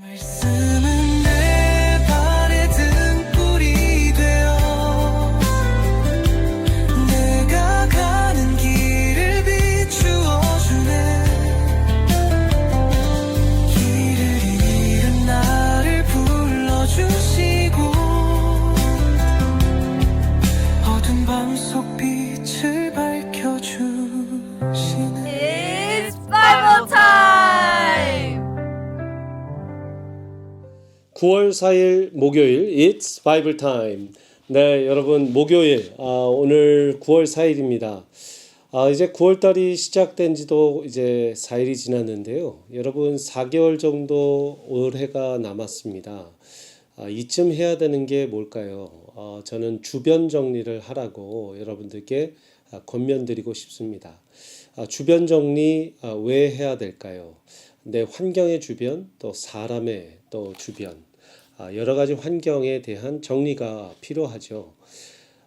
말씀은 내 발에 등불이 되어 내가 가는 길을 비추어 주네. 길을 잃은 나를 불러주시고 어두운 밤속 빛을 밝혀주시네. It's Bible time! 9월 4일 목요일 It's Bible Time. 네, 여러분 목요일 오늘 9월 4일입니다. 이제 9월 달이 시작된 지도 이제 4일이 지났는데요. 여러분 4개월 정도 올해가 남았습니다. 이쯤 해야 되는 게 뭘까요? 저는 주변 정리를 하라고 여러분들께 권면드리고 싶습니다. 주변 정리 왜 해야 될까요? 내 환경의 주변, 또 사람의 또 주변, 여러 가지 환경에 대한 정리가 필요하죠.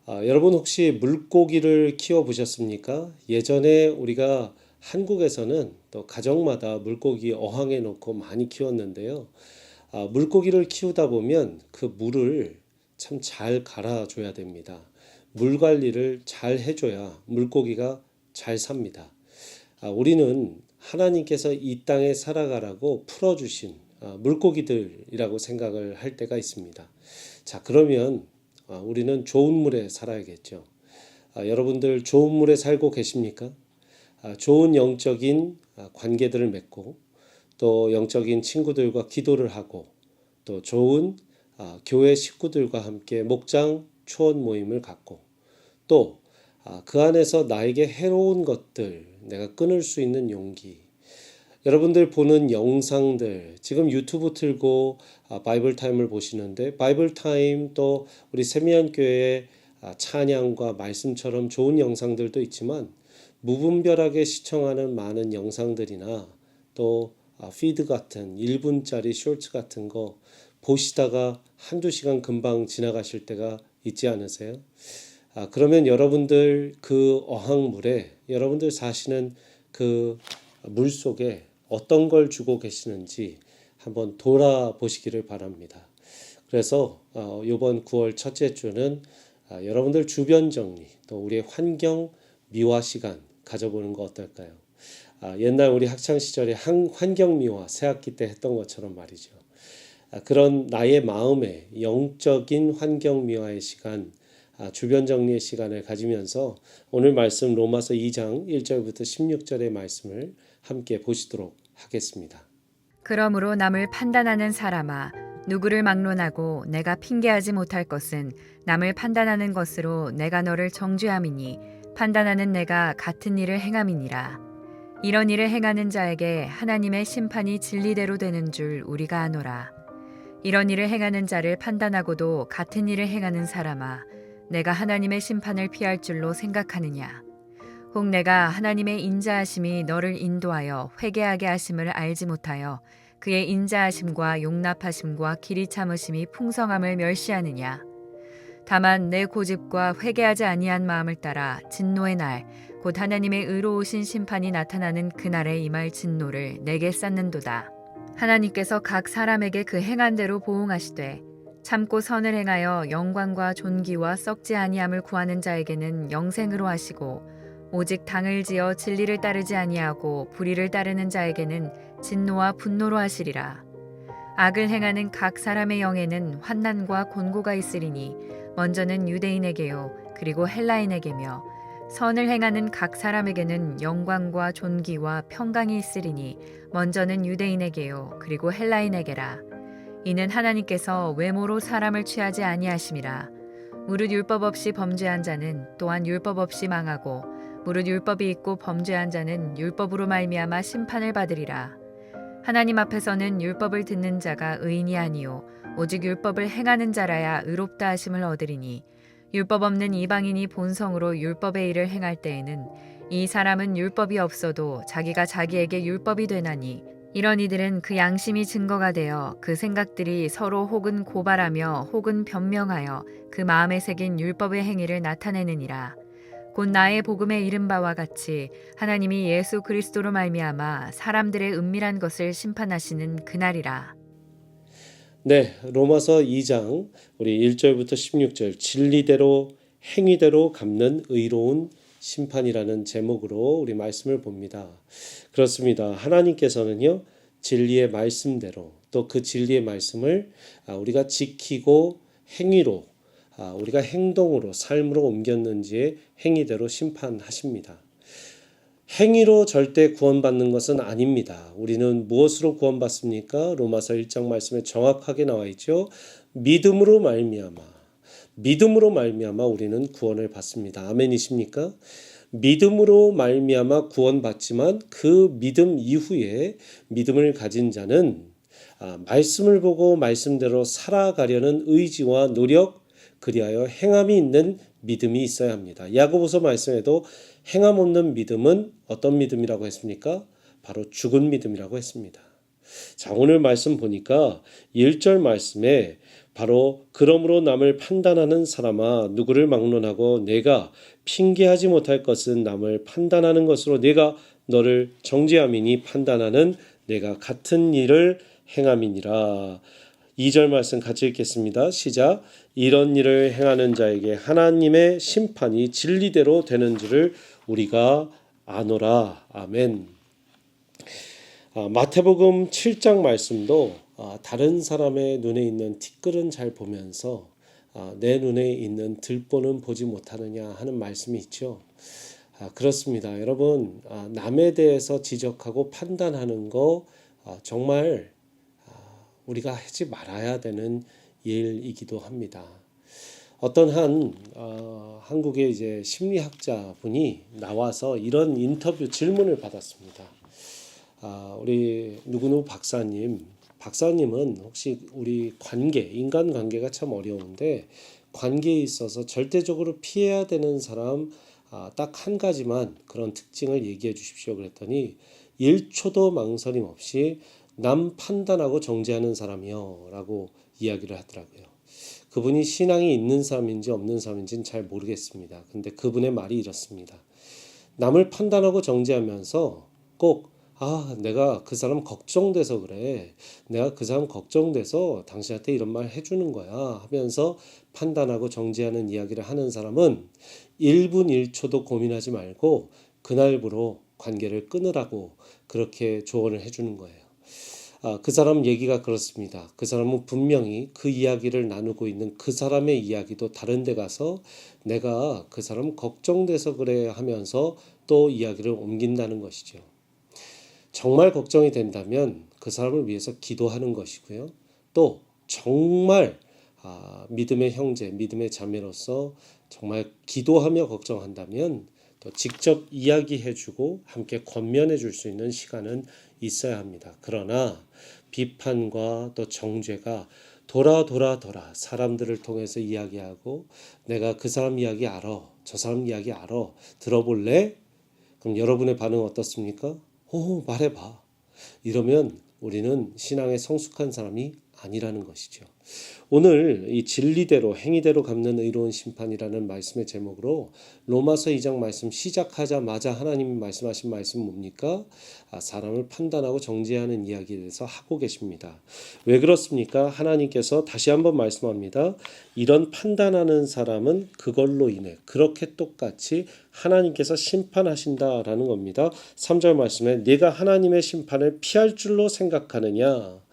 여러분 혹시 물고기를 키워보셨습니까? 예전에 우리가 한국에서는 또 가정마다 물고기 어항에 놓고 많이 키웠는데요. 물고기를 키우다 보면 그 물을 참 잘 갈아줘야 됩니다. 물 관리를 잘 해줘야 물고기가 잘 삽니다. 우리는 하나님께서 이 땅에 살아가라고 풀어주신 물고기들이라고 생각을 할 때가 있습니다. 자, 그러면 우리는 좋은 물에 살아야겠죠. 여러분들 좋은 물에 살고 계십니까? 좋은 영적인 관계들을 맺고 또 영적인 친구들과 기도를 하고 또 좋은 교회 식구들과 함께 목장 초원 모임을 갖고 또 그 안에서 나에게 해로운 것들 내가 끊을 수 있는 용기. 여러분들 보는 영상들 지금 유튜브 틀고 바이블 타임을 보시는데 바이블 타임 또 우리 세미안교회의 찬양과 말씀처럼 좋은 영상들도 있지만 무분별하게 시청하는 많은 영상들이나 또 피드 같은 1분짜리 쇼츠 같은 거 보시다가 한두 시간 금방 지나가실 때가 있지 않으세요? 그러면 여러분들 그 어항물에 여러분들 사시는 그 물 속에 어떤 걸 주고 계시는지 한번 돌아보시기를 바랍니다. 그래서 이번 9월 첫째 주는 여러분들 주변 정리 또 우리의 환경 미화 시간 가져보는 거 어떨까요? 옛날 우리 학창 시절에 환경 미화 새학기 때 했던 것처럼 말이죠. 그런 나의 마음의 영적인 환경 미화의 시간 주변 정리의 시간을 가지면서 오늘 말씀 로마서 2장 1절부터 16절의 말씀을 함께 보시도록 하겠습니다. 그러므로 남을 판단하는 사람아 누구를 막론하고 내가 핑계하지 못할 것은 남을 판단하는 것으로 내가 너를 정죄함이니 판단하는 내가 같은 일을 행함이니라. 이런 일을 행하는 자에게 하나님의 심판이 진리대로 되는 줄 우리가 아노라. 이런 일을 행하는 자를 판단하고도 같은 일을 행하는 사람아 내가 하나님의 심판을 피할 줄로 생각하느냐. 혹 내가 하나님의 인자하심이 너를 인도하여 회개하게 하심을 알지 못하여 그의 인자하심과 용납하심과 길이 참으심이 풍성함을 멸시하느냐. 다만 내 고집과 회개하지 아니한 마음을 따라 진노의 날 곧 하나님의 의로우신 심판이 나타나는 그날에 임할 진노를 내게 쌓는도다. 하나님께서 각 사람에게 그 행한 대로 보응하시되 참고 선을 행하여 영광과 존귀와 썩지 아니함을 구하는 자에게는 영생으로 하시고 오직 당을 지어 진리를 따르지 아니하고 불의를 따르는 자에게는 진노와 분노로 하시리라. 악을 행하는 각 사람의 영에는 환난과 곤고가 있으리니 먼저는 유대인에게요 그리고 헬라인에게며 선을 행하는 각 사람에게는 영광과 존귀와 평강이 있으리니 먼저는 유대인에게요 그리고 헬라인에게라. 이는 하나님께서 외모로 사람을 취하지 아니하심이라. 무릇 율법 없이 범죄한 자는 또한 율법 없이 망하고 무릇 율법이 있고 범죄한 자는 율법으로 말미암아 심판을 받으리라. 하나님 앞에서는 율법을 듣는 자가 의인이 아니요 오직 율법을 행하는 자라야 의롭다 하심을 얻으리니 율법 없는 이방인이 본성으로 율법의 일을 행할 때에는 이 사람은 율법이 없어도 자기가 자기에게 율법이 되나니 이런 이들은 그 양심이 증거가 되어 그 생각들이 서로 혹은 고발하며 혹은 변명하여 그 마음에 새긴 율법의 행위를 나타내느니라. 곧 나의 복음에 이른 바와 같이 하나님이 예수 그리스도로 말미암아 사람들의 은밀한 것을 심판하시는 그날이라. 네, 로마서 2장 우리 1절부터 16절 진리대로 행위대로 갚는 의로운 심판이라는 제목으로 우리 말씀을 봅니다. 그렇습니다. 하나님께서는요, 진리의 말씀대로 또 그 진리의 말씀을 우리가 지키고 행위로 우리가 행동으로 삶으로 옮겼는지의 행위대로 심판하십니다. 행위로 절대 구원받는 것은 아닙니다. 우리는 무엇으로 구원받습니까? 로마서 1장 말씀에 정확하게 나와 있죠. 믿음으로 말미암아 우리는 구원을 받습니다. 아멘이십니까? 믿음으로 말미암아 구원받지만 그 믿음 이후에 믿음을 가진 자는 말씀을 보고 말씀대로 살아가려는 의지와 노력, 그리하여 행함이 있는 믿음이 있어야 합니다. 야고보서 말씀에도 행함 없는 믿음은 어떤 믿음이라고 했습니까? 바로 죽은 믿음이라고 했습니다. 자, 오늘 말씀 보니까 1절 말씀에 바로 그러므로 남을 판단하는 사람아 누구를 막론하고 내가 핑계하지 못할 것은 남을 판단하는 것으로 내가 너를 정죄함이니 판단하는 내가 같은 일을 행함이니라. 2절 말씀 같이 읽겠습니다. 시작. 이런 일을 행하는 자에게 하나님의 심판이 진리대로 되는 줄을 우리가 아노라. 아멘. 마태복음 7장 말씀도 다른 사람의 눈에 있는 티끌은 잘 보면서 내 눈에 있는 들보는 보지 못하느냐 하는 말씀이 있죠. 그렇습니다. 여러분, 남에 대해서 지적하고 판단하는 거 정말 우리가 하지 말아야 되는 일이기도 합니다. 어떤 한국의 이제 심리학자 분이 나와서 이런 인터뷰 질문을 받았습니다. 우리 누구누구 박사님은 혹시 우리 인간 관계가 참 어려운데 관계에 있어서 절대적으로 피해야 되는 사람 딱 한 가지만 그런 특징을 얘기해 주십시오. 그랬더니 1초도 망설임 없이 남 판단하고 정죄하는 사람이요 라고 이야기를 하더라고요. 그분이 신앙이 있는 사람인지 없는 사람인지는 잘 모르겠습니다. 근데 그분의 말이 이렇습니다. 남을 판단하고 정죄하면서 꼭 내가 그 사람 걱정돼서 그래. 내가 그 사람 걱정돼서 당신한테 이런 말 해주는 거야 하면서 판단하고 정죄하는 이야기를 하는 사람은 1분 1초도 고민하지 말고 그날부로 관계를 끊으라고 그렇게 조언을 해주는 거예요. 그 사람 얘기가 그렇습니다. 그 사람은 분명히 그 이야기를 나누고 있는 그 사람의 이야기도 다른 데 가서 내가 그 사람 걱정돼서 그래 하면서 또 이야기를 옮긴다는 것이죠. 정말 걱정이 된다면 그 사람을 위해서 기도하는 것이고요. 또 정말 믿음의 형제, 믿음의 자매로서 정말 기도하며 걱정한다면 또 직접 이야기해주고 함께 권면해 줄 수 있는 시간은 있어야 합니다. 그러나 비판과 또 정죄가 돌아 사람들을 통해서 이야기하고 내가 그 사람 이야기 알아, 저 사람 이야기 알아, 들어볼래? 그럼 여러분의 반응은 어떻습니까? 말해봐. 이러면 우리는 신앙에 성숙한 사람이 아니라는 것이죠. 오늘 이 진리대로 행위대로 갚는 의로운 심판이라는 말씀의 제목으로 로마서 2장 말씀 시작하자마자 하나님이 말씀하신 말씀 뭡니까? 사람을 판단하고 정죄하는 이야기에 대해서 하고 계십니다. 왜 그렇습니까? 하나님께서 다시 한번 말씀합니다. 이런 판단하는 사람은 그걸로 인해 그렇게 똑같이 하나님께서 심판하신다라는 겁니다. 3절 말씀에 네가 하나님의 심판을 피할 줄로 생각하느냐?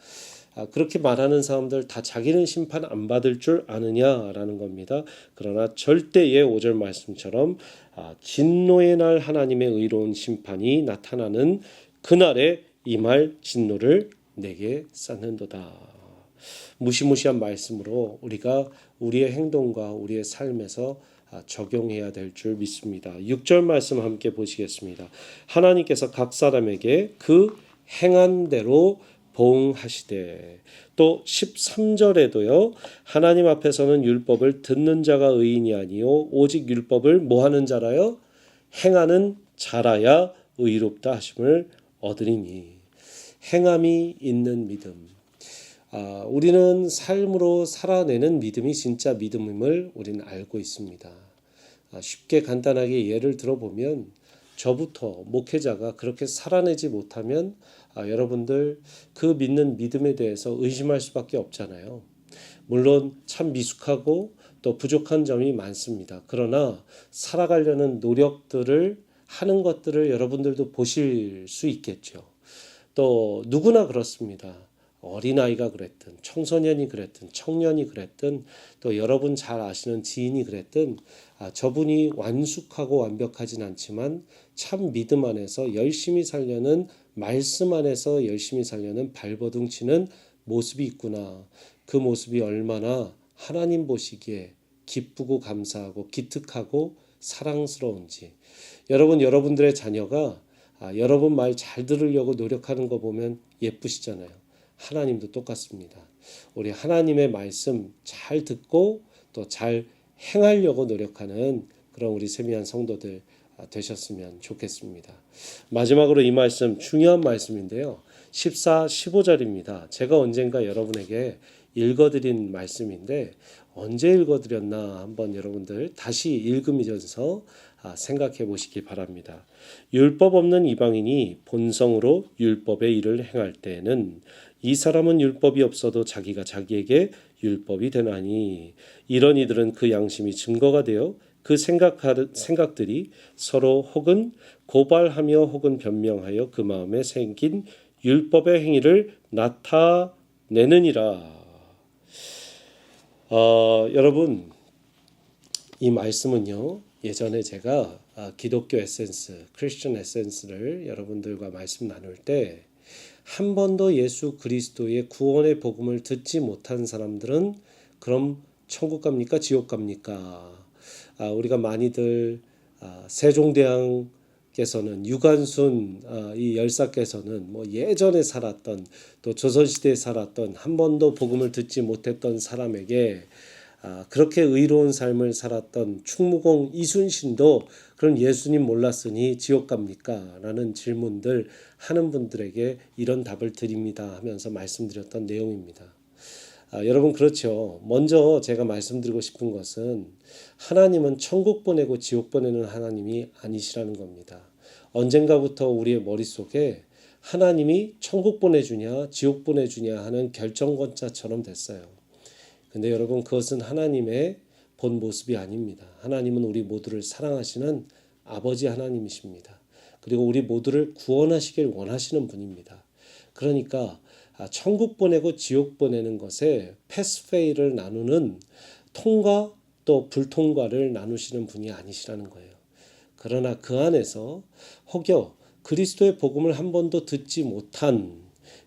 그렇게 말하는 사람들 다 자기는 심판 안 받을 줄 아느냐라는 겁니다. 그러나 절대의 5절 말씀처럼 진노의 날 하나님의 의로운 심판이 나타나는 그날에 임할 진노를 내게 쌓는도다. 무시무시한 말씀으로 우리가 우리의 행동과 우리의 삶에서 적용해야 될 줄 믿습니다. 6절 말씀 함께 보시겠습니다. 하나님께서 각 사람에게 그 행한 대로 보응하시되 또 13절에도요. 하나님 앞에서는 율법을 듣는 자가 의인이 아니요 오직 율법을 뭐하는 자라요? 행하는 자라야 의롭다 하심을 얻으리니. 행함이 있는 믿음. 우리는 삶으로 살아내는 믿음이 진짜 믿음임을 우리는 알고 있습니다. 쉽게 간단하게 예를 들어보면 저부터 목회자가 그렇게 살아내지 못하면 여러분들 그 믿는 믿음에 대해서 의심할 수밖에 없잖아요. 물론 참 미숙하고 또 부족한 점이 많습니다. 그러나 살아가려는 노력들을 하는 것들을 여러분들도 보실 수 있겠죠. 또 누구나 그렇습니다. 어린아이가 그랬든 청소년이 그랬든 청년이 그랬든 또 여러분 잘 아시는 지인이 그랬든 저분이 완숙하고 완벽하진 않지만 참 믿음 안에서 열심히 살려는 말씀 안에서 열심히 살려는 발버둥 치는 모습이 있구나. 그 모습이 얼마나 하나님 보시기에 기쁘고 감사하고 기특하고 사랑스러운지. 여러분들의 자녀가 여러분 말 잘 들으려고 노력하는 거 보면 예쁘시잖아요. 하나님도 똑같습니다. 우리 하나님의 말씀 잘 듣고 또 잘 행하려고 노력하는 그런 우리 세미한 성도들 되셨으면 좋겠습니다. 마지막으로 이 말씀 중요한 말씀인데요. 14, 15절입니다. 제가 언젠가 여러분에게 읽어드린 말씀인데 언제 읽어드렸나 한번 여러분들 다시 읽으면서 생각해 보시기 바랍니다. 율법 없는 이방인이 본성으로 율법의 일을 행할 때에는 이 사람은 율법이 없어도 자기가 자기에게 율법이 되나니 이런 이들은 그 양심이 증거가 되어 그 생각들이 서로 혹은 고발하며 혹은 변명하여 그 마음에 생긴 율법의 행위를 나타내느니라. 여러분 이 말씀은요. 예전에 제가 기독교 에센스, 크리스천 에센스를 여러분들과 말씀 나눌 때 한 번도 예수 그리스도의 구원의 복음을 듣지 못한 사람들은 그럼 천국 갑니까? 지옥 갑니까? 우리가 많이들 세종대왕께서는 유관순 이 열사께서는 뭐 예전에 살았던 또 조선시대에 살았던 한 번도 복음을 듣지 못했던 사람에게 그렇게 의로운 삶을 살았던 충무공 이순신도 그럼 예수님 몰랐으니 지옥 갑니까? 라는 질문들 하는 분들에게 이런 답을 드립니다 하면서 말씀드렸던 내용입니다. 여러분 그렇죠. 먼저 제가 말씀드리고 싶은 것은 하나님은 천국 보내고 지옥 보내는 하나님이 아니시라는 겁니다. 언젠가부터 우리의 머릿속에 하나님이 천국 보내주냐 지옥 보내주냐 하는 결정권자처럼 됐어요. 근데 여러분 그것은 하나님의 본 모습이 아닙니다. 하나님은 우리 모두를 사랑하시는 아버지 하나님이십니다. 그리고 우리 모두를 구원하시길 원하시는 분입니다. 그러니까 천국 보내고 지옥 보내는 것에 패스페이를 나누는 통과 또 불통과를 나누시는 분이 아니시라는 거예요. 그러나 그 안에서 혹여 그리스도의 복음을 한 번도 듣지 못한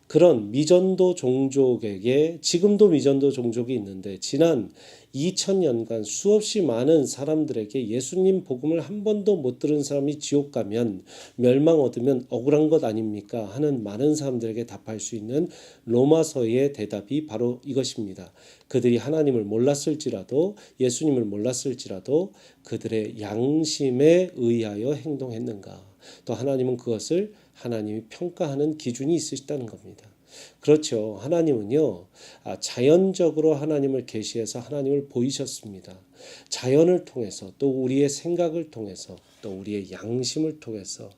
그런 미전도 종족에게 지금도 미전도 종족이 있는데 지난 2000년간 수없이 많은 사람들에게 예수님 복음을 한 번도 못 들은 사람이 지옥 가면 멸망 얻으면 억울한 것 아닙니까? 하는 많은 사람들에게 답할 수 있는 로마서의 대답이 바로 이것입니다. 그들이 하나님을 몰랐을지라도 예수님을 몰랐을지라도 그들의 양심에 의하여 행동했는가? 또 하나님은 그것을 하나님이 평가하는 기준이 있으시다는 겁니다. 그렇죠. 하나님은요, 자연적으로 하나님을 계시해서 하나님을 보이셨습니다. 자연을 통해서 또 우리의 생각을 통해서 또 우리의 양심을 통해서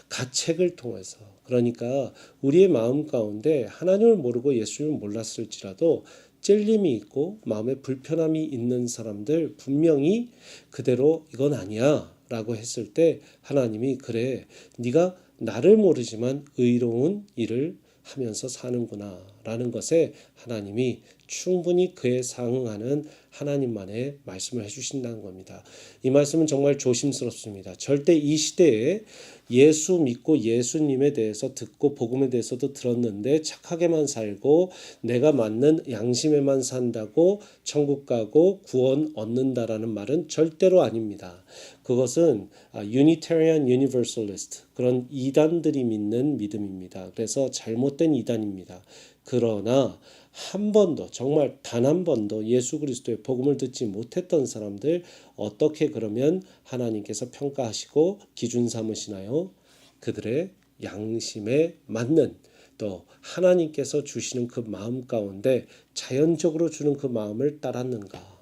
가책을 통해서 그러니까 우리의 마음 가운데 하나님을 모르고 예수님을 몰랐을지라도 찔림이 있고 마음에 불편함이 있는 사람들 분명히 그대로 이건 아니야 라고 했을 때 하나님이 그래 네가 나를 모르지만 의로운 일을 하면서 사는구나 라는 것에 하나님이 충분히 그에 상응하는 하나님만의 말씀을 해주신다는 겁니다. 이 말씀은 정말 조심스럽습니다. 절대 이 시대에 예수 믿고 예수님에 대해서 듣고 복음에 대해서도 들었는데 착하게만 살고 내가 맞는 양심에만 산다고 천국 가고 구원 얻는다라는 말은 절대로 아닙니다. 그것은 Unitarian Universalist 그런 이단들이 믿는 믿음입니다. 그래서 잘못된 이단입니다. 그러나 한 번도 정말 단 한 번도 예수 그리스도의 복음을 듣지 못했던 사람들 어떻게 그러면 하나님께서 평가하시고 기준 삼으시나요? 그들의 양심에 맞는 또 하나님께서 주시는 그 마음 가운데 자연적으로 주는 그 마음을 따랐는가?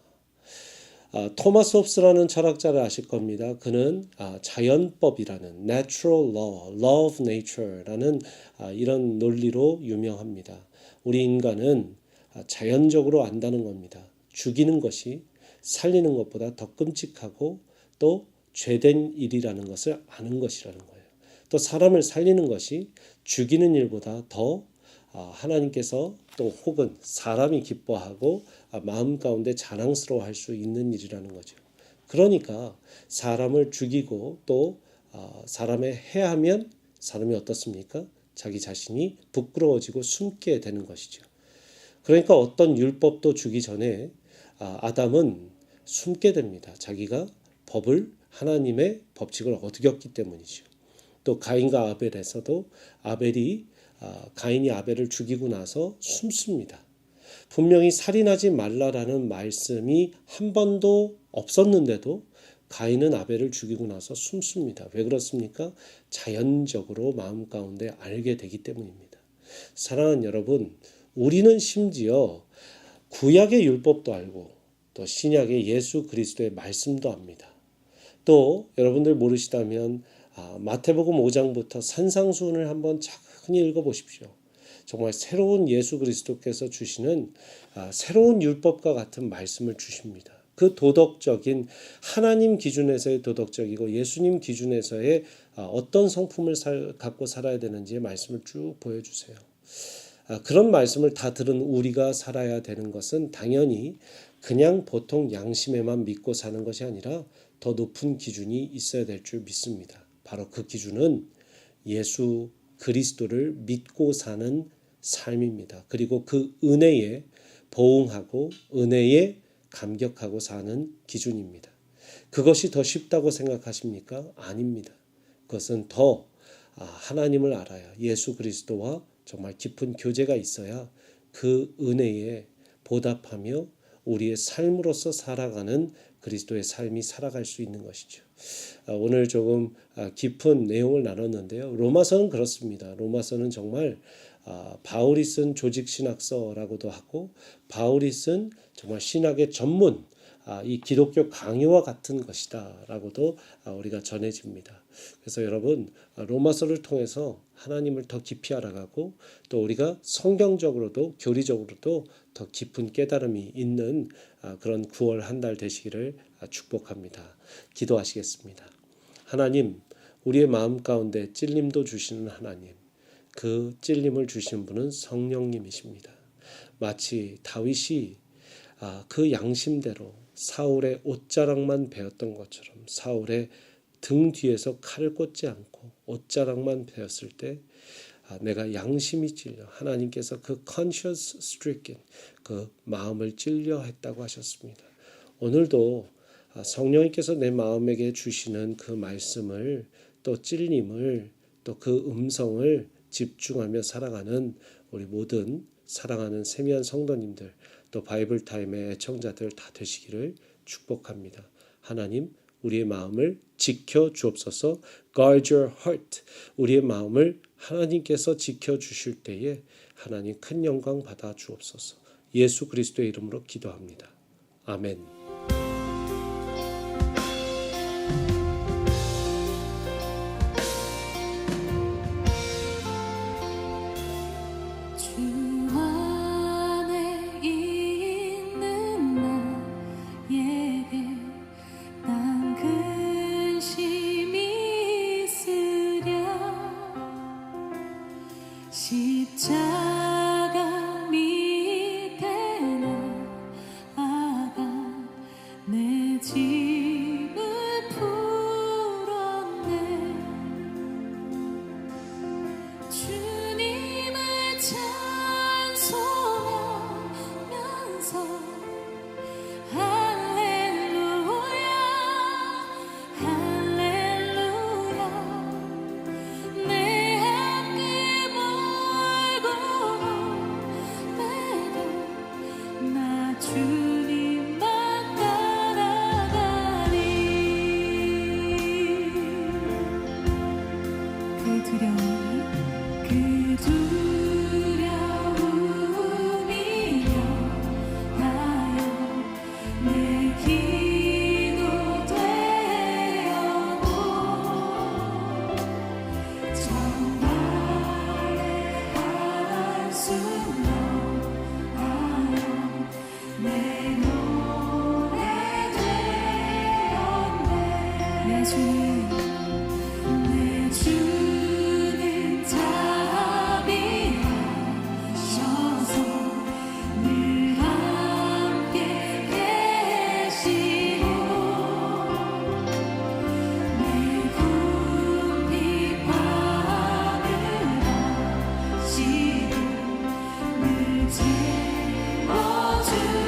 토마스 홉스라는 철학자를 아실 겁니다. 그는 자연법이라는 natural law, law of nature라는 이런 논리로 유명합니다. 우리 인간은 자연적으로 안다는 겁니다. 죽이는 것이 살리는 것보다 더 끔찍하고 또 죄된 일이라는 것을 아는 것이라는 거예요. 또 사람을 살리는 것이 죽이는 일보다 더 하나님께서 또 혹은 사람이 기뻐하고 마음 가운데 자랑스러워할 수 있는 일이라는 거죠. 그러니까 사람을 죽이고 또 사람을 해하면 사람이 어떻습니까? 자기 자신이 부끄러워지고 숨게 되는 것이죠. 그러니까 어떤 율법도 주기 전에 아담은 숨게 됩니다. 자기가 하나님의 법칙을 어겼기 때문이죠. 또 가인과 아벨에서도 가인이 아벨을 죽이고 나서 숨습니다. 분명히 살인하지 말라라는 말씀이 한 번도 없었는데도 가인은 아벨을 죽이고 나서 숨습니다. 왜 그렇습니까? 자연적으로 마음 가운데 알게 되기 때문입니다. 사랑하는 여러분, 우리는 심지어 구약의 율법도 알고 또 신약의 예수 그리스도의 말씀도 압니다. 또 여러분들 모르시다면 마태복음 5장부터 산상수훈을 한번 차근히 읽어보십시오. 정말 새로운 예수 그리스도께서 주시는 새로운 율법과 같은 말씀을 주십니다. 그 도덕적인 하나님 기준에서의 도덕적이고 예수님 기준에서의 어떤 성품을 갖고 살아야 되는지의 말씀을 쭉 보여주세요. 그런 말씀을 다 들은 우리가 살아야 되는 것은 당연히 그냥 보통 양심에만 믿고 사는 것이 아니라 더 높은 기준이 있어야 될 줄 믿습니다. 바로 그 기준은 예수 그리스도를 믿고 사는 삶입니다. 그리고 그 은혜에 보응하고 은혜에 감격하고 사는 기준입니다. 그것이 더 쉽다고 생각하십니까? 아닙니다. 그것은 더 하나님을 알아야 예수 그리스도와 정말 깊은 교제가 있어야 그 은혜에 보답하며 우리의 삶으로서 살아가는 그리스도의 삶이 살아갈 수 있는 것이죠. 오늘 조금 깊은 내용을 나눴는데요. 로마서는 그렇습니다. 로마서는 정말 바울이 쓴 조직신학서라고도 하고 바울이 쓴 정말 신학의 전문 이 기독교 강요와 같은 것이다 라고도 우리가 전해집니다. 그래서 여러분 로마서를 통해서 하나님을 더 깊이 알아가고 또 우리가 성경적으로도 교리적으로도 더 깊은 깨달음이 있는 그런 9월 한 달 되시기를 축복합니다. 기도하시겠습니다. 하나님, 우리의 마음 가운데 찔림도 주시는 하나님, 그 찔림을 주신 분은 성령님이십니다. 마치 다윗이 그 양심대로 사울의 옷자락만 베었던 것처럼 사울의 등 뒤에서 칼을 꽂지 않고 옷자락만 베었을 때 내가 양심이 찔려 하나님께서 그 conscience stricken 그 마음을 찔려 했다고 하셨습니다. 오늘도 성령님께서 내 마음에게 주시는 그 말씀을 또 찔림을 또 그 음성을 집중하며 살아가는 우리 모든 사랑하는 세미한 성도님들 또 바이블타임의 애청자들 다 되시기를 축복합니다. 하나님 우리의 마음을 지켜 주옵소서. Guard your heart. 우리의 마음을 하나님께서 지켜 주실 때에 하나님 큰 영광 받아 주옵소서. 예수 그리스도의 이름으로 기도합니다. 아멘. 십자가 밑에 나아가 내 짐을 풀었네. 주님을 찬송하면서 할렐루야 할렐루야 내 함께 나 주님만 따라가리. 그 두려움이 나여 내 길 채워주시네